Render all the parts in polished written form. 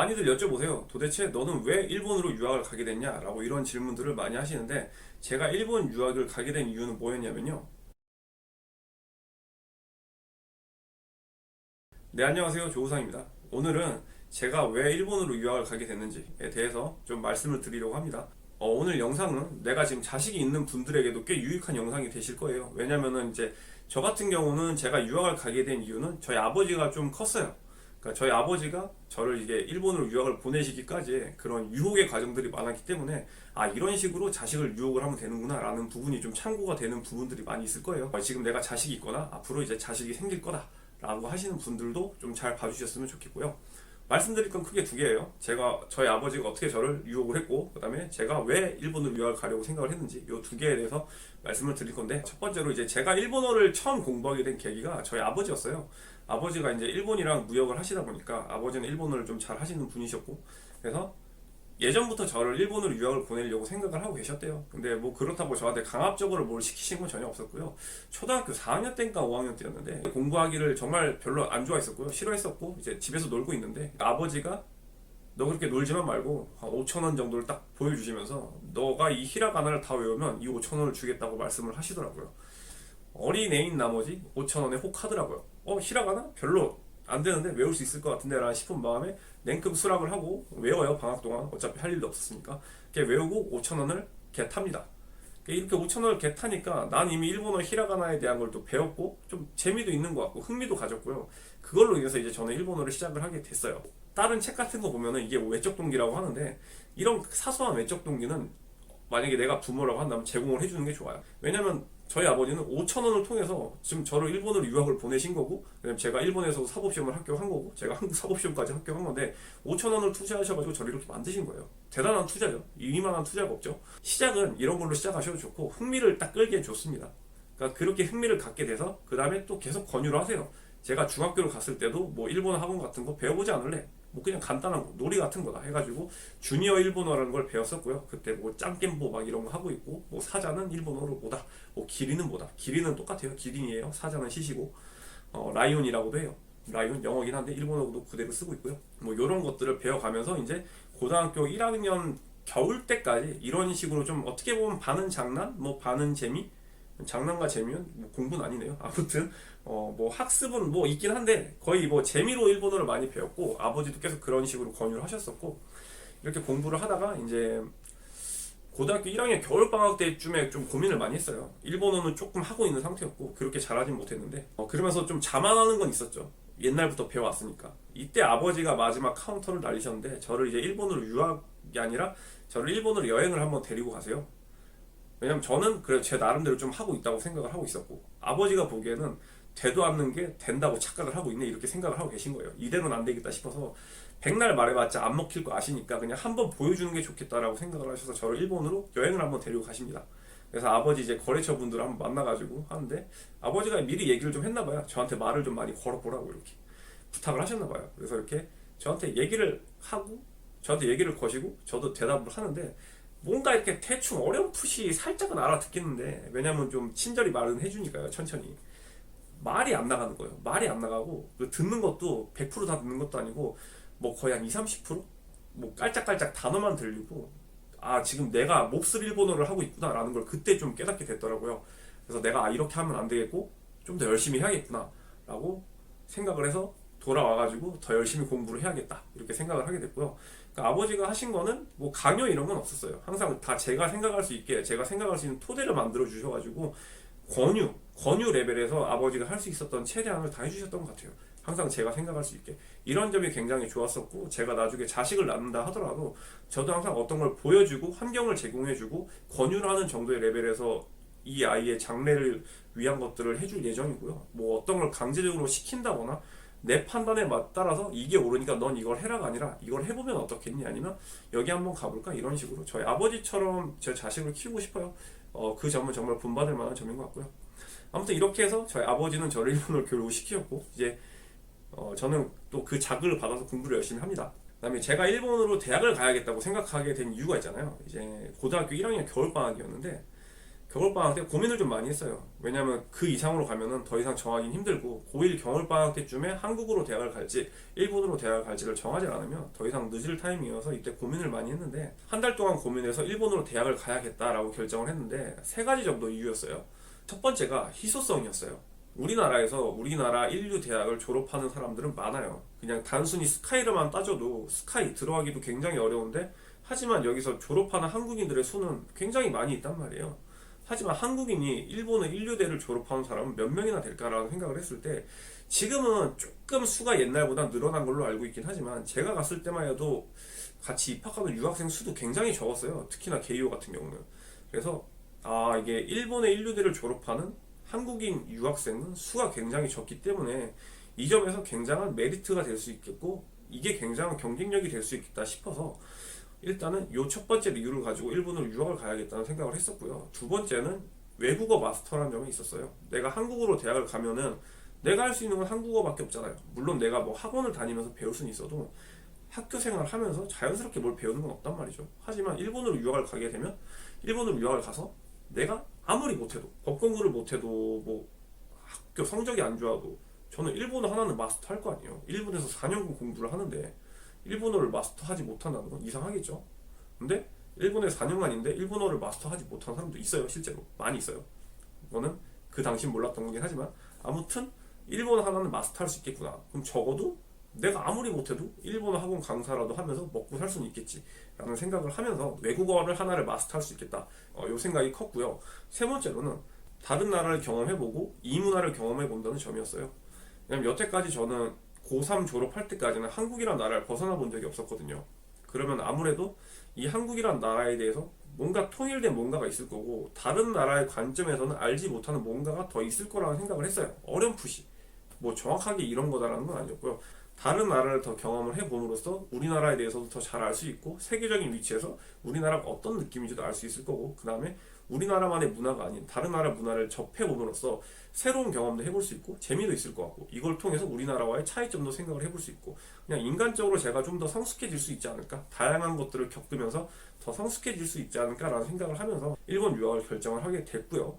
많이들 여쭤보세요. 도대체 너는 왜 일본으로 유학을 가게 됐냐? 라고 이런 질문들을 많이 하시는데, 제가 일본 유학을 가게 된 이유는 뭐였냐면요. 네, 안녕하세요. 조우상입니다. 오늘은 제가 왜 일본으로 유학을 가게 됐는지에 대해서 좀 말씀을 드리려고 합니다. 오늘 영상은 내가 지금 자식이 있는 분들에게도 꽤 유익한 영상이 되실 거예요. 왜냐면은 이제 저 같은 경우는 제가 유학을 가게 된 이유는 저희 아버지가 좀 컸어요. 그러니까 저희 아버지가 저를 이게 일본으로 유학을 보내시기까지 그런 유혹의 과정들이 많았기 때문에 이런 식으로 자식을 유혹을 하면 되는구나 라는 부분이 좀 참고가 되는 부분들이 많이 있을 거예요. 지금 내가 자식이 있거나 앞으로 이제 자식이 생길 거다 라고 하시는 분들도 좀 잘 봐주셨으면 좋겠고요. 말씀드릴 건 크게 두 개예요. 제가 저희 아버지가 어떻게 저를 유혹을 했고, 그다음에 제가 왜 일본으로 유학을 가려고 생각을 했는지 이 두 개에 대해서 말씀을 드릴 건데, 첫 번째로 이제 제가 일본어를 처음 공부하게 된 계기가 저희 아버지였어요. 아버지가 이제 일본이랑 무역을 하시다 보니까 아버지는 일본어를 좀 잘 하시는 분이셨고, 그래서 예전부터 저를 일본으로 유학을 보내려고 생각을 하고 계셨대요. 근데 뭐 그렇다고 저한테 강압적으로 뭘 시키신 건 전혀 없었고요. 초등학교 4학년 때인가 5학년 때였는데 공부하기를 정말 별로 안 좋아했었고요. 싫어했었고 이제 집에서 놀고 있는데 아버지가 너 그렇게 놀지만 말고 한 5천 원 정도를 딱 보여주시면서 너가 이 히라가나를 다 외우면 이 5천 원을 주겠다고 말씀을 하시더라고요. 어린애인 나머지 5천 원에 혹하더라고요. 히라가나? 별로 안 되는데 외울 수 있을 것 같은데 라는 싶은 마음에 냉큼 수락을 하고 외워요. 방학 동안 어차피 할 일도 없었으니까. 이렇게 외우고 5천 원을 겟합니다. 이렇게 5천 원을 겟하니까 난 이미 일본어 히라가나에 대한 걸 또 배웠고 좀 재미도 있는 것 같고 흥미도 가졌고요. 그걸로 인해서 이제 저는 일본어를 시작을 하게 됐어요. 다른 책 같은 거 보면은 이게 외적 동기라고 하는데 이런 사소한 외적 동기는 만약에 내가 부모라고 한다면 제공을 해주는 게 좋아요. 왜냐면 저희 아버지는 5천 원을 통해서 지금 저를 일본으로 유학을 보내신 거고, 그다음에 제가 일본에서 사법시험을 합격한 거고, 제가 한국 사법시험까지 합격한 건데 5천 원을 투자하셔가지고 저를 이렇게 만드신 거예요. 대단한 투자죠. 이만한 투자가 없죠. 시작은 이런 걸로 시작하셔도 좋고 흥미를 딱 끌기엔 좋습니다. 그러니까 그렇게 흥미를 갖게 돼서 그 다음에 또 계속 권유를 하세요. 제가 중학교를 갔을 때도 뭐 일본어 학원 같은 거 배워보지 않을래? 뭐 그냥 간단한 거, 놀이 같은 거다 해가지고 주니어 일본어라는 걸 배웠었고요. 그때 뭐 짱겜보 막 이런 거 하고 있고, 뭐 사자는 일본어로 뭐다, 뭐 기린은 뭐다. 기린은 똑같아요. 기린이에요. 사자는 시시고, 라이온이라고도 해요. 라이온 영어긴 한데 일본어도 그대로 쓰고 있고요. 뭐 이런 것들을 배워가면서 이제 고등학교 1학년 겨울 때까지 이런 식으로 좀 어떻게 보면 반은 장난, 뭐 반은 재미, 장난과 재미는 뭐 공부는 아니네요. 아무튼 뭐 학습은 뭐 있긴 한데 거의 뭐 재미로 일본어를 많이 배웠고 아버지도 계속 그런 식으로 권유를 하셨었고 이렇게 공부를 하다가 이제 고등학교 1학년 겨울방학 때쯤에 좀 고민을 많이 했어요. 일본어는 조금 하고 있는 상태였고 그렇게 잘하진 못했는데 그러면서 좀 자만하는 건 있었죠. 옛날부터 배워왔으니까. 이때 아버지가 마지막 카운터를 날리셨는데 저를 이제 일본으로 유학이 아니라 저를 일본으로 여행을 한번 데리고 가세요. 왜냐면 저는 그래 제 나름대로 좀 하고 있다고 생각을 하고 있었고 아버지가 보기에는 되도 않는 게 된다고 착각을 하고 있네 이렇게 생각을 하고 계신 거예요. 이대로는 안 되겠다 싶어서 백날 말해봤자 안 먹힐 거 아시니까 그냥 한번 보여주는 게 좋겠다라고 생각을 하셔서 저를 일본으로 여행을 한번 데리고 가십니다. 그래서 아버지 이제 거래처 분들을 한번 만나가지고 하는데 아버지가 미리 얘기를 좀 했나봐요. 저한테 말을 좀 많이 걸어보라고 이렇게 부탁을 하셨나봐요. 그래서 이렇게 저한테 얘기를 하고 저한테 얘기를 거시고 저도 대답을 하는데 뭔가 이렇게 대충 어렴풋이 살짝은 알아듣겠는데 왜냐면 좀 친절히 말은 해주니까요. 천천히 말이 안 나가는 거예요. 말이 안 나가고 듣는 것도 100%다 듣는 것도 아니고 뭐 거의 한 20-30%? 뭐 깔짝깔짝 단어만 들리고 지금 내가 몹쓸 일본어를 하고 있구나 라는 걸 그때 좀 깨닫게 됐더라고요. 그래서 내가 이렇게 하면 안 되겠고 좀 더 열심히 해야겠구나 라고 생각을 해서 돌아와가지고 더 열심히 공부를 해야겠다 이렇게 생각을 하게 됐고요. 그러니까 아버지가 하신 거는 뭐 강요 이런 건 없었어요. 항상 다 제가 생각할 수 있게 제가 생각할 수 있는 토대를 만들어 주셔가지고 권유 레벨에서 아버지가 할 수 있었던 최대한을 다 해주셨던 것 같아요. 항상 제가 생각할 수 있게 이런 점이 굉장히 좋았었고 제가 나중에 자식을 낳는다 하더라도 저도 항상 어떤 걸 보여주고 환경을 제공해주고 권유를 하는 정도의 레벨에서 이 아이의 장래를 위한 것들을 해줄 예정이고요. 뭐 어떤 걸 강제적으로 시킨다거나 내 판단에 따라서 이게 옳으니까 넌 이걸 해라가 아니라 이걸 해보면 어떻겠니? 아니면 여기 한번 가볼까? 이런 식으로 저희 아버지처럼 제 자식을 키우고 싶어요. 그 점은 정말 본받을 만한 점인 것 같고요. 아무튼 이렇게 해서 저희 아버지는 저를 일본어를 교육을 시키셨고 이제 저는 또 그 자극을 받아서 공부를 열심히 합니다. 그다음에 제가 일본으로 대학을 가야겠다고 생각하게 된 이유가 있잖아요. 이제 고등학교 1학년 겨울방학이었는데 겨울방학 때 고민을 좀 많이 했어요. 왜냐면 그 이상으로 가면은 더 이상 정하기는 힘들고 고1 겨울방학 때쯤에 한국으로 대학을 갈지 일본으로 대학을 갈지를 정하지 않으면 더 이상 늦을 타이밍이어서 이때 고민을 많이 했는데 한 달 동안 고민해서 일본으로 대학을 가야겠다라고 결정을 했는데 세 가지 정도 이유였어요. 첫 번째가 희소성이었어요. 우리나라 인류 대학을 졸업하는 사람들은 많아요. 그냥 단순히 스카이르만 따져도 스카이 들어가기도 굉장히 어려운데 하지만 여기서 졸업하는 한국인들의 수는 굉장히 많이 있단 말이에요. 하지만 한국인이 일본의 인류대를 졸업하는 사람은 몇 명이나 될까라는 생각을 했을 때 지금은 조금 수가 옛날보다 늘어난 걸로 알고 있긴 하지만 제가 갔을 때만 해도 같이 입학하는 유학생 수도 굉장히 적었어요. 특히나 게이오 같은 경우는. 그래서 이게 일본의 인류대를 졸업하는 한국인 유학생은 수가 굉장히 적기 때문에 이 점에서 굉장한 메리트가 될 수 있겠고 이게 굉장한 경쟁력이 될 수 있겠다 싶어서 일단은 요 첫 번째 이유를 가지고 일본으로 유학을 가야겠다는 생각을 했었고요. 두 번째는 외국어 마스터라는 점이 있었어요. 내가 한국으로 대학을 가면은 내가 할 수 있는 건 한국어밖에 없잖아요. 물론 내가 뭐 학원을 다니면서 배울 수는 있어도 학교 생활을 하면서 자연스럽게 뭘 배우는 건 없단 말이죠. 하지만 일본으로 유학을 가게 되면 일본으로 유학을 가서 내가 아무리 못해도 법 공부를 못해도 뭐 학교 성적이 안 좋아도 저는 일본어 하나는 마스터 할 거 아니에요. 일본에서 4년 공부를 하는데 일본어를 마스터하지 못한다는 건 이상하겠죠. 근데 일본에 4년간인데 일본어를 마스터하지 못한 사람도 있어요. 실제로 많이 있어요. 이거는 그 당시 몰랐던 거긴 하지만 아무튼 일본어 하나는 마스터할 수 있겠구나. 그럼 적어도 내가 아무리 못해도 일본어 학원 강사라도 하면서 먹고 살 수는 있겠지 라는 생각을 하면서 외국어를 하나를 마스터할 수 있겠다. 요 생각이 컸고요. 세 번째로는 다른 나라를 경험해보고 이 문화를 경험해본다는 점이었어요. 왜냐면 여태까지 저는 고3 졸업할 때까지는 한국이란 나라를 벗어나 본 적이 없었거든요. 그러면 아무래도 이 한국이란 나라에 대해서 뭔가 통일된 뭔가가 있을 거고 다른 나라의 관점에서는 알지 못하는 뭔가가 더 있을 거라는 생각을 했어요. 어렴풋이. 뭐 정확하게 이런 거다라는 건 아니었고요. 다른 나라를 더 경험을 해봄으로써 우리나라에 대해서도 더 잘 알 수 있고 세계적인 위치에서 우리나라가 어떤 느낌인지도 알 수 있을 거고 그 다음에 우리나라만의 문화가 아닌 다른 나라 문화를 접해봄으로써 새로운 경험도 해볼 수 있고 재미도 있을 것 같고 이걸 통해서 우리나라와의 차이점도 생각을 해볼 수 있고 그냥 인간적으로 제가 좀 더 성숙해질 수 있지 않을까 다양한 것들을 겪으면서 더 성숙해질 수 있지 않을까라는 생각을 하면서 일본 유학을 결정을 하게 됐고요.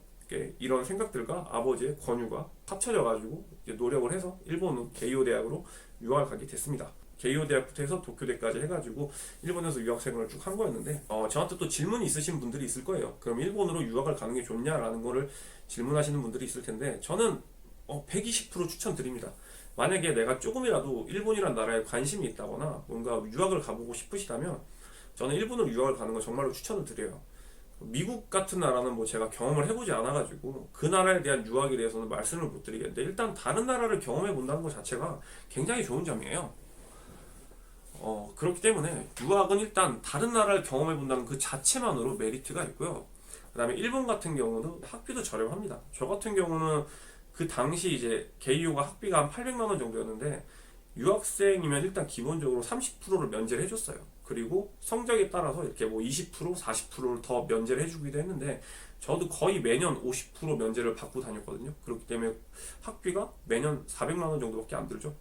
이런 생각들과 아버지의 권유가 합쳐져 가지고 노력을 해서 일본 게이오 대학으로 유학을 가게 됐습니다. 게이오 대학부터 해서 도쿄대까지 해가지고 일본에서 유학 생활을 쭉 한 거였는데 저한테 또 질문이 있으신 분들이 있을 거예요. 그럼 일본으로 유학을 가는 게 좋냐라는 거를 질문하시는 분들이 있을 텐데 저는 120% 추천드립니다. 만약에 내가 조금이라도 일본이란 나라에 관심이 있다거나 뭔가 유학을 가보고 싶으시다면 저는 일본으로 유학을 가는 거 정말로 추천을 드려요. 미국 같은 나라는 뭐 제가 경험을 해보지 않아가지고 그 나라에 대한 유학에 대해서는 말씀을 못 드리겠는데 일단 다른 나라를 경험해 본다는 것 자체가 굉장히 좋은 점이에요. 그렇기 때문에 유학은 일단 다른 나라를 경험해 본다는 그 자체만으로 메리트가 있고요. 그 다음에 일본 같은 경우는 학비도 저렴합니다. 저 같은 경우는 그 당시 이제 게이오가 학비가 한 800만 원 정도였는데 유학생이면 일단 기본적으로 30%를 면제를 해줬어요. 그리고 성적에 따라서 이렇게 뭐 20%, 40%를 더 면제를 해주기도 했는데 저도 거의 매년 50% 면제를 받고 다녔거든요. 그렇기 때문에 학비가 매년 400만 원 정도밖에 안 들죠.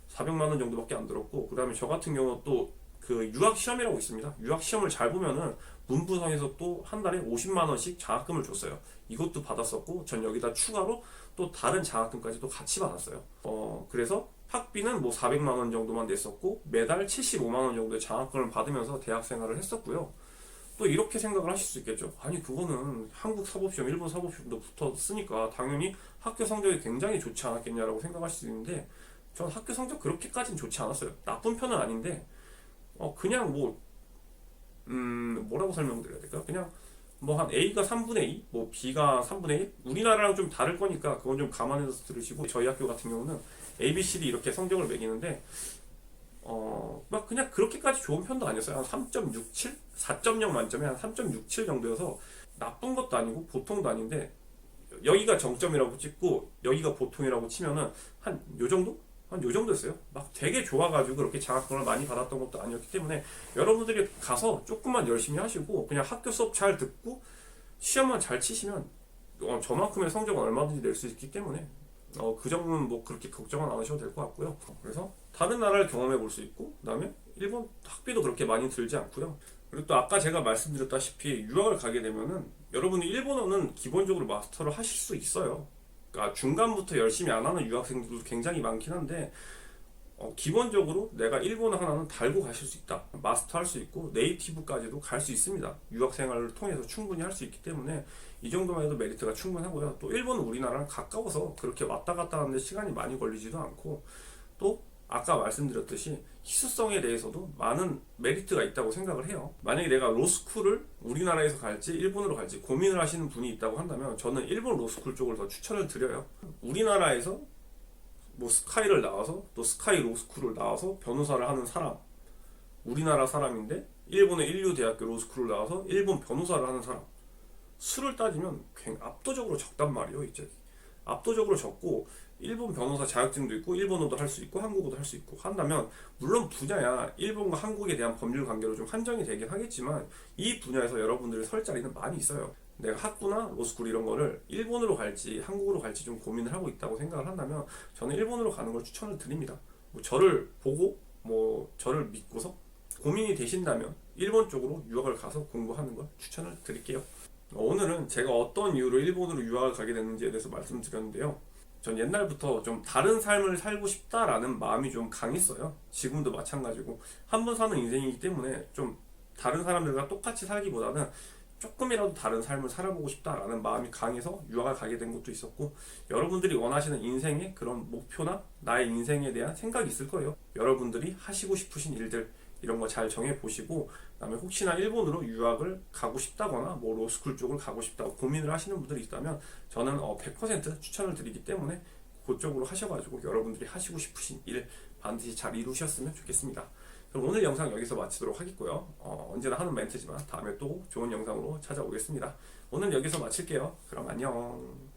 400만 원 정도밖에 안 들었고 그 다음에 저 같은 경우 또 그 유학 시험이라고 있습니다. 유학 시험을 잘 보면은 문부성에서 또 한 달에 50만 원씩 장학금을 줬어요. 이것도 받았었고 전 여기다 추가로 또 다른 장학금까지 또 같이 받았어요. 그래서 학비는 뭐 400만 원 정도만 냈었고 매달 75만 원 정도의 장학금을 받으면서 대학 생활을 했었고요. 또 이렇게 생각을 하실 수 있겠죠. 아니 그거는 한국 사법시험, 일본 사법시험도 붙었으니까 당연히 학교 성적이 굉장히 좋지 않았겠냐라고 생각하실 수 있는데 전 학교 성적 그렇게까지는 좋지 않았어요. 나쁜 편은 아닌데 그냥 뭐 뭐라고 설명드려야 될까? 그냥 뭐 한 A가 3분의 2, 뭐 B가 3분의 1? 우리나라랑 좀 다를 거니까 그건 좀 감안해서 들으시고 저희 학교 같은 경우는 A, B, C, D 이렇게 성적을 매기는데 막 그냥 그렇게까지 좋은 편도 아니었어요. 한 3.67? 4.0 만점에 한 3.67 정도여서 나쁜 것도 아니고 보통도 아닌데 여기가 정점이라고 찍고 여기가 보통이라고 치면은 한 요 정도? 한 요 정도였어요. 막 되게 좋아가지고 그렇게 장학금을 많이 받았던 것도 아니었기 때문에 여러분들이 가서 조금만 열심히 하시고 그냥 학교 수업 잘 듣고 시험만 잘 치시면 저만큼의 성적은 얼마든지 낼 수 있기 때문에 그 점은 뭐 그렇게 걱정은 안 하셔도 될 것 같고요. 그래서 다른 나라를 경험해 볼 수 있고 그 다음에 일본 학비도 그렇게 많이 들지 않고요. 그리고 또 아까 제가 말씀드렸다시피 유학을 가게 되면은 여러분이 일본어는 기본적으로 마스터를 하실 수 있어요. 그러니까 중간부터 열심히 안 하는 유학생들도 굉장히 많긴 한데 기본적으로 내가 일본어 하나는 달고 가실 수 있다. 마스터 할 수 있고 네이티브까지도 갈 수 있습니다. 유학 생활을 통해서 충분히 할 수 있기 때문에 이 정도만 해도 메리트가 충분하고요. 또 일본은 우리나라랑 가까워서 그렇게 왔다 갔다 하는데 시간이 많이 걸리지도 않고, 또 아까 말씀드렸듯이 희소성에 대해서도 많은 메리트가 있다고 생각을 해요. 만약에 내가 로스쿨을 우리나라에서 갈지 일본으로 갈지 고민을 하시는 분이 있다고 한다면 저는 일본 로스쿨 쪽을 더 추천을 드려요. 우리나라에서 뭐 스카이를 나와서 또 스카이 로스쿨을 나와서 변호사를 하는 사람, 우리나라 사람인데 일본의 인류대학교 로스쿨을 나와서 일본 변호사를 하는 사람, 수를 따지면 굉장히 압도적으로 적단 말이에요. 이제 압도적으로 적고, 일본 변호사 자격증도 있고 일본어도 할 수 있고 한국어도 할 수 있고 한다면, 물론 분야야 일본과 한국에 대한 법률 관계로 좀 한정이 되긴 하겠지만 이 분야에서 여러분들이 설 자리는 많이 있어요. 내가 학부나 로스쿨 이런 거를 일본으로 갈지 한국으로 갈지 좀 고민을 하고 있다고 생각을 한다면 저는 일본으로 가는 걸 추천을 드립니다. 뭐 저를 보고 저를 믿고서 고민이 되신다면 일본 쪽으로 유학을 가서 공부하는 걸 추천을 드릴게요. 오늘은 제가 어떤 이유로 일본으로 유학을 가게 됐는지에 대해서 말씀드렸는데요. 전 옛날부터 좀 다른 삶을 살고 싶다라는 마음이 좀 강했어요. 지금도 마찬가지고 한 번 사는 인생이기 때문에 좀 다른 사람들과 똑같이 살기보다는 조금이라도 다른 삶을 살아보고 싶다라는 마음이 강해서 유학을 가게 된 것도 있었고, 여러분들이 원하시는 인생의 그런 목표나 나의 인생에 대한 생각이 있을 거예요. 여러분들이 하시고 싶으신 일들 이런 거 잘 정해보시고, 그다음에 혹시나 일본으로 유학을 가고 싶다거나 뭐 로스쿨 쪽을 가고 싶다고 고민을 하시는 분들이 있다면 저는 100% 추천을 드리기 때문에 그쪽으로 하셔가지고 여러분들이 하시고 싶으신 일 반드시 잘 이루셨으면 좋겠습니다. 그럼 오늘 영상 여기서 마치도록 하겠고요. 언제나 하는 멘트지만 다음에 또 좋은 영상으로 찾아오겠습니다. 오늘 여기서 마칠게요. 그럼 안녕.